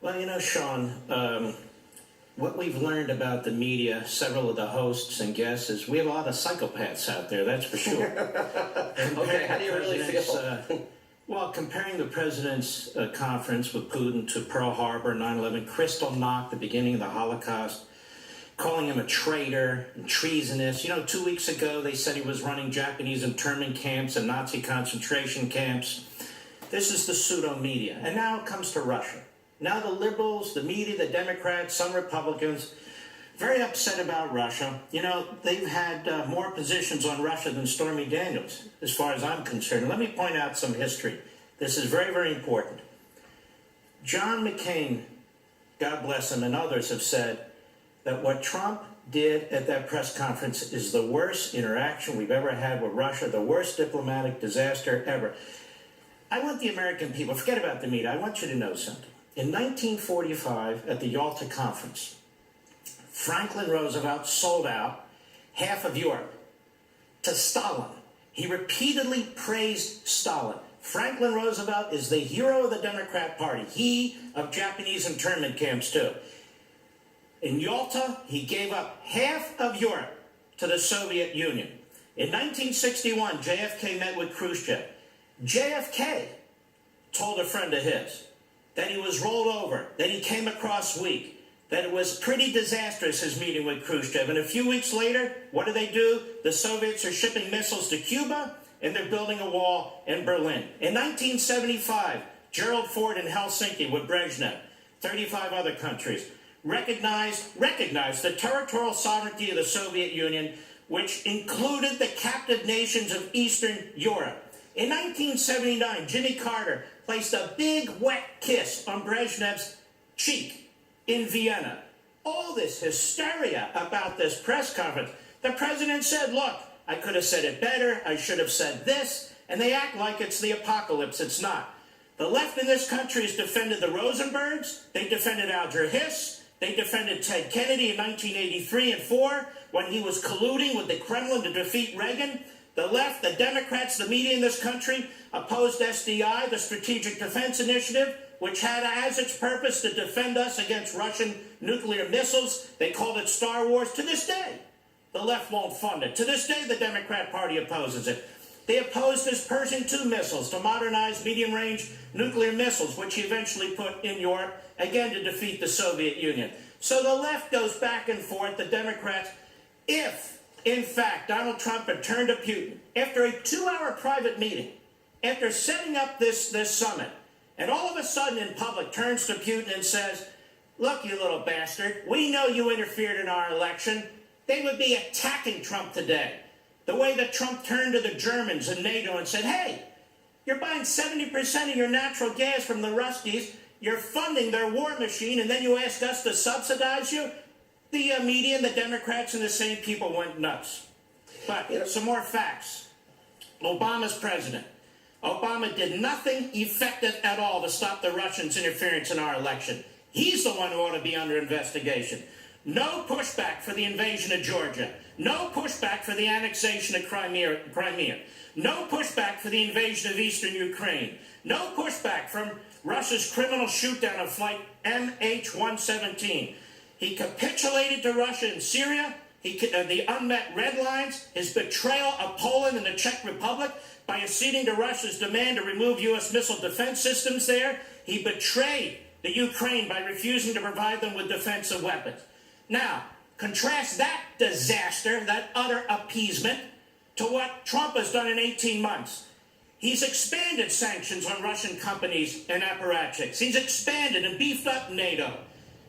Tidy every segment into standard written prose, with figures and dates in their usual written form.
Well, Sean, what we've learned about the media, several of the hosts and guests, is we have a lot of psychopaths out there, that's for sure. Okay, how do you really feel? Well, comparing the president's conference with Putin to Pearl Harbor, 9/11, Kristallnacht, the beginning of the Holocaust, calling him a traitor and treasonous. 2 weeks ago they said he was running Japanese internment camps and Nazi concentration camps. This is the pseudo-media. And now it comes to Russia. Now the liberals, the media, the Democrats, some Republicans, very upset about Russia. They've had more positions on Russia than Stormy Daniels, as far as I'm concerned. Let me point out some history. This is very, very important. John McCain, God bless him, and others have said that what Trump did at that press conference is the worst interaction we've ever had with Russia, the worst diplomatic disaster ever. I want the American people, forget about the media, I want you to know something. In 1945, at the Yalta Conference, Franklin Roosevelt sold out half of Europe to Stalin. He repeatedly praised Stalin. Franklin Roosevelt is the hero of the Democrat Party. He of Japanese internment camps, too. In Yalta, he gave up half of Europe to the Soviet Union. In 1961, JFK met with Khrushchev. JFK told a friend of his that he was rolled over, that he came across weak, that it was pretty disastrous, his meeting with Khrushchev. And a few weeks later, what do? The Soviets are shipping missiles to Cuba, and they're building a wall in Berlin. In 1975, Gerald Ford in Helsinki with Brezhnev, 35 other countries, recognized the territorial sovereignty of the Soviet Union, which included the captive nations of Eastern Europe. In 1979, Jimmy Carter placed a big wet kiss on Brezhnev's cheek in Vienna. All this hysteria about this press conference. The president said, look, I could have said it better, I should have said this, and they act like it's the apocalypse. It's not. The left in this country has defended the Rosenbergs, they defended Alger Hiss, they defended Ted Kennedy in 1983 and 4 when he was colluding with the Kremlin to defeat Reagan. The left, the Democrats, the media in this country opposed SDI, the Strategic Defense Initiative, which had as its purpose to defend us against Russian nuclear missiles. They called it Star Wars. To this day, the left won't fund it. To this day, the Democrat Party opposes it. They opposed his Pershing II missiles to modernize medium-range nuclear missiles, which he eventually put in Europe, again to defeat the Soviet Union. So the left goes back and forth, the Democrats. If, in fact, Donald Trump had turned to Putin, after a 2-hour private meeting, after setting up this summit, and all of a sudden in public turns to Putin and says, look, you little bastard, we know you interfered in our election, they would be attacking Trump today. The way that Trump turned to the Germans and NATO and said, hey, you're buying 70% of your natural gas from the Ruskies, you're funding their war machine, and then you ask us to subsidize you? The media and the Democrats and the same people went nuts. But some more facts. Obama's president. Obama did nothing effective at all to stop the Russians' interference in our election. He's the one who ought to be under investigation. No pushback for the invasion of Georgia. No pushback for the annexation of Crimea. No pushback for the invasion of eastern Ukraine. No pushback from Russia's criminal shoot-down of flight MH17. He capitulated to Russia in Syria, the unmet red lines, his betrayal of Poland and the Czech Republic by acceding to Russia's demand to remove U.S. missile defense systems there. He betrayed the Ukraine by refusing to provide them with defensive weapons. Now, contrast that disaster, that utter appeasement, to what Trump has done in 18 months. He's expanded sanctions on Russian companies and apparatchiks. He's expanded and beefed up NATO.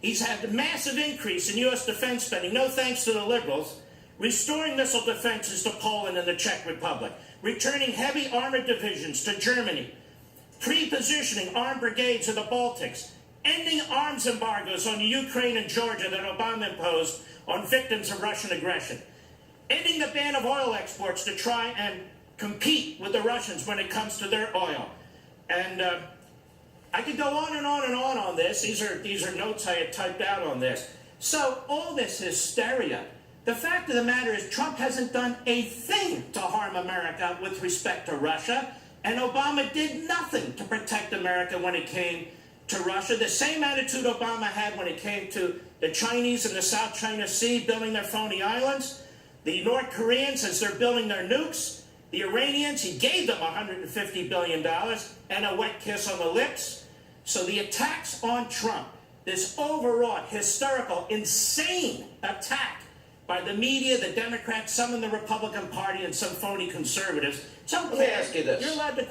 He's had a massive increase in U.S. defense spending, no thanks to the liberals, restoring missile defenses to Poland and the Czech Republic, returning heavy armored divisions to Germany, pre-positioning armed brigades in the Baltics, ending arms embargoes on Ukraine and Georgia that Obama imposed on victims of Russian aggression, ending the ban of oil exports to try and compete with the Russians when it comes to their oil. And I could go on and on and on this. These are notes I had typed out on this. So all this hysteria, the fact of the matter is Trump hasn't done a thing to harm America with respect to Russia, and Obama did nothing to protect America when it came to Russia, the same attitude Obama had when it came to the Chinese in the South China Sea building their phony islands, the North Koreans as they're building their nukes, the Iranians, he gave them $150 billion and a wet kiss on the lips. So the attacks on Trump, this overwrought, hysterical, insane attack by the media, the Democrats, some in the Republican Party, and some phony conservatives. It's okay. Let me ask you this. You're allowed to